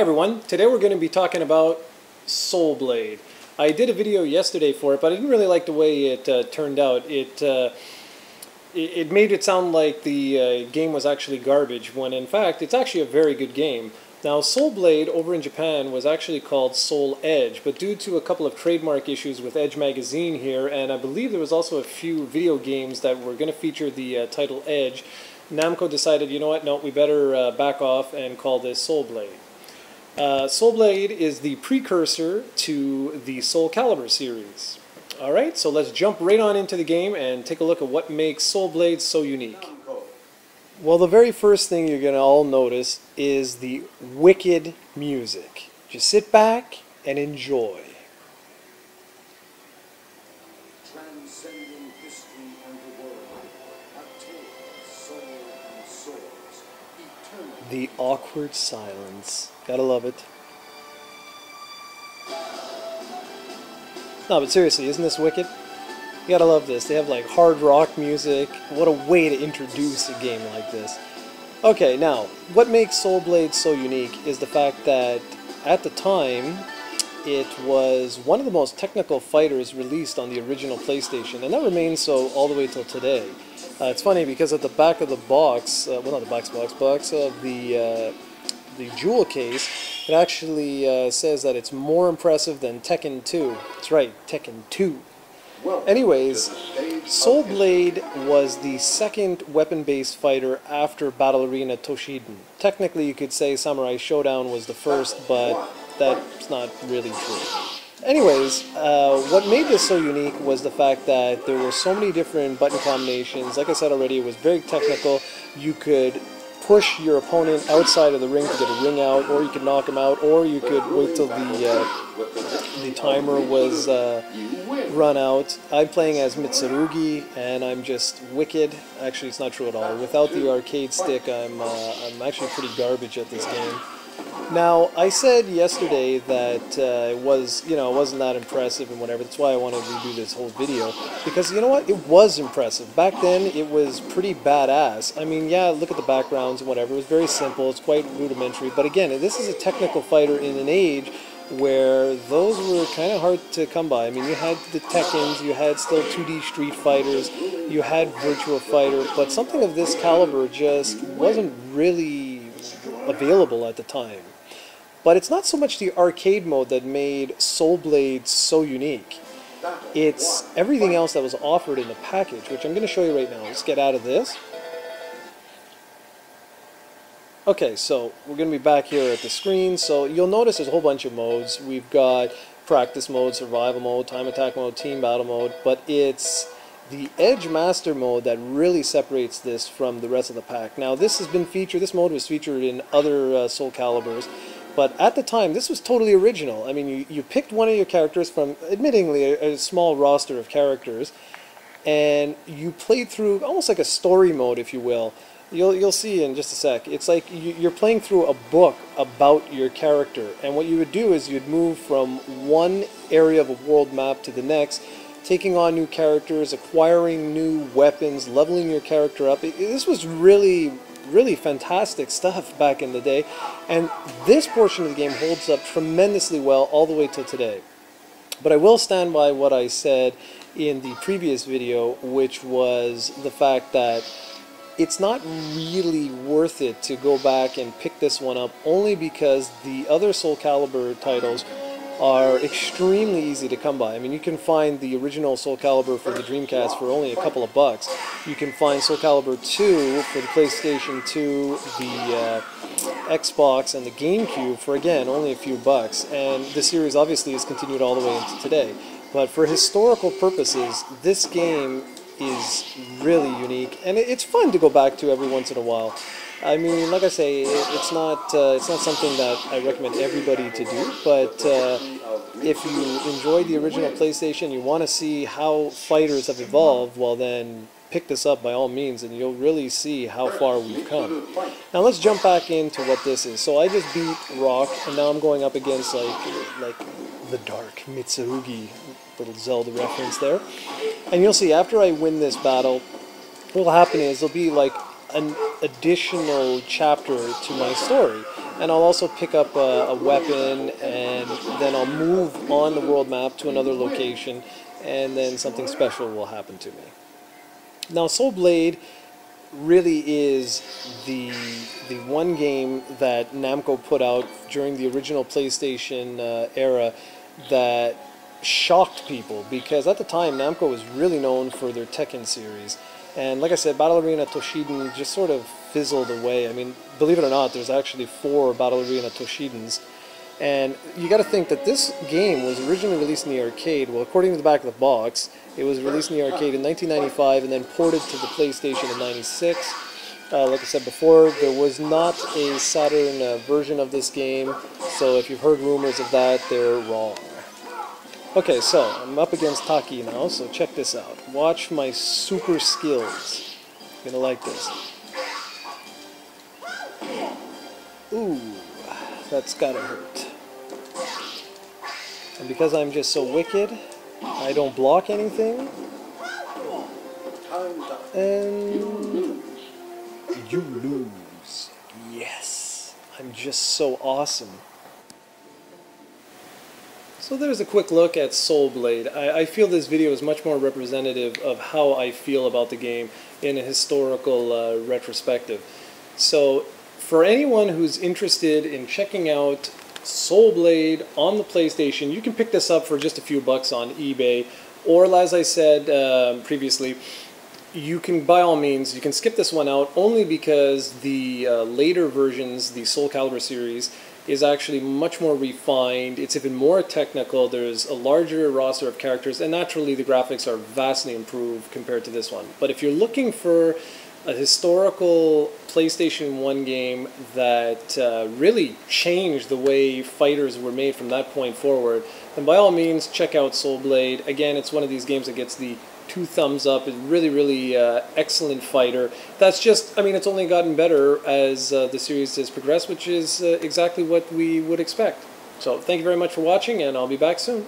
everyone, today we're going to be talking about Soul Blade. I did a video yesterday for it, but I didn't really like the way it turned out. It made it sound like the game was actually garbage, when in fact it's actually a very good game. Now Soul Blade over in Japan was actually called Soul Edge, but due to a couple of trademark issues with Edge magazine here, and I believe there was also a few video games that were going to feature the title Edge, Namco decided, you know what, no, we better back off and call this Soul Blade. Soul Blade is the precursor to the Soul Calibur series. Alright, so let's jump right on into the game and take a look at what makes Soul Blade so unique. Well, the very first thing you're going to all notice is the wicked music. Just sit back and enjoy. Transcending history and the world, a tale of soul and swords, eternal. The awkward silence. Gotta love it. No, but seriously, isn't this wicked? You gotta love this. They have like hard rock music. What a way to introduce a game like this. Okay, now, what makes Soul Blade so unique is the fact that at the time, it was one of the most technical fighters released on the original PlayStation, and that remains so all the way till today. It's funny because at the back of the box, well not the box of the jewel case, it actually says that it's more impressive than Tekken 2. That's right, Tekken 2. Anyways, Soul Blade was the second weapon-based fighter after Battle Arena Toshinden. Technically you could say Samurai Showdown was the first, but that's not really true. Anyways, what made this so unique was the fact that there were so many different button combinations. Like I said already, it was very technical. You could push your opponent outside of the ring to get a ring out, or you could knock him out, or you could wait till the timer was run out. I'm playing as Mitsurugi, and I'm just wicked. Actually, it's not true at all. Without the arcade stick, I'm actually pretty garbage at this game. Now, I said yesterday that it wasn't that impressive and whatever. That's why I wanted to redo this whole video. Because, you know what? It was impressive. Back then, it was pretty badass. I mean, yeah, look at the backgrounds and whatever. It was very simple. It's quite rudimentary. But again, this is a technical fighter in an age where those were kind of hard to come by. I mean, you had the Tekkens, you had still 2D Street Fighters, you had Virtua Fighter, but something of this caliber just wasn't really available at the time. But it's not so much the arcade mode that made Soul Blade so unique. It's everything else that was offered in the package, which I'm going to show you right now. Let's get out of this. Okay, so we're going to be back here at the screen. So you'll notice there's a whole bunch of modes. We've got practice mode, survival mode, time attack mode, team battle mode, but it's the Edge Master mode that really separates this from the rest of the pack. Now this mode was featured in other Soul Caliburs, but at the time this was totally original. I mean, you picked one of your characters from, admittingly, a small roster of characters, and you played through almost like a story mode, if you will. You'll see in just a sec. It's like you're playing through a book about your character, and what you would do is you'd move from one area of a world map to the next, taking on new characters, acquiring new weapons, leveling your character up. This was really fantastic stuff back in the day, and this portion of the game holds up tremendously well all the way till today. But I will stand by what I said in the previous video, which was the fact that it's not really worth it to go back and pick this one up, only because the other Soul Calibur titles are extremely easy to come by. I mean, you can find the original Soul Calibur for the Dreamcast for only a couple of bucks. You can find Soul Calibur 2 for the PlayStation 2, the Xbox, and the GameCube for, again, only a few bucks. And the series obviously has continued all the way into today. But for historical purposes, this game is really unique, and it's fun to go back to every once in a while. I mean, like I say, it's not something that I recommend everybody to do, but if you enjoyed the original PlayStation, you want to see how fighters have evolved, well then pick this up by all means, and you'll really see how far we've come. Now let's jump back into what this is. So I just beat Rock, and now I'm going up against like the Dark Mitsurugi, little Zelda reference there. And you'll see after I win this battle, what will happen is there'll be like an additional chapter to my story. and I'll also pick up a weapon, and then I'll move on the world map to another location, and then something special will happen to me. Now, Soul Blade really is the one game that Namco put out during the original PlayStation era that shocked people, because at the time Namco was really known for their Tekken series, and like I said, Battle Arena Toshiden just sort of fizzled away. I mean, believe it or not, there's actually 4 Battle Arena Toshidens, and you got to think that this game was originally released in the arcade. Well, according to the back of the box, it was released in the arcade in 1995 and then ported to the PlayStation in '96. Like I said before, there was not a Saturn version of this game, so if you've heard rumors of that, they're wrong. Okay, so I'm up against Taki now, so check this out. Watch my super skills. You're gonna like this. Ooh, that's gotta hurt. And because I'm just so wicked, I don't block anything. And you lose. Yes, I'm just so awesome. So there's a quick look at Soul Blade. I feel this video is much more representative of how I feel about the game in a historical retrospective. So for anyone who's interested in checking out Soul Blade on the PlayStation, you can pick this up for just a few bucks on eBay, or as I said previously, you can, by all means, you can skip this one out only because the later versions, the Soul Calibur series, is actually much more refined. It's even more technical. There's a larger roster of characters, and naturally the graphics are vastly improved compared to this one. But if you're looking for a historical PlayStation 1 game that really changed the way fighters were made from that point forward, then by all means check out Soul Blade. Again, it's one of these games that gets the 2 thumbs up. It's really, really excellent fighter. That's just, I mean, it's only gotten better as the series has progressed, which is exactly what we would expect. So thank you very much for watching, and I'll be back soon.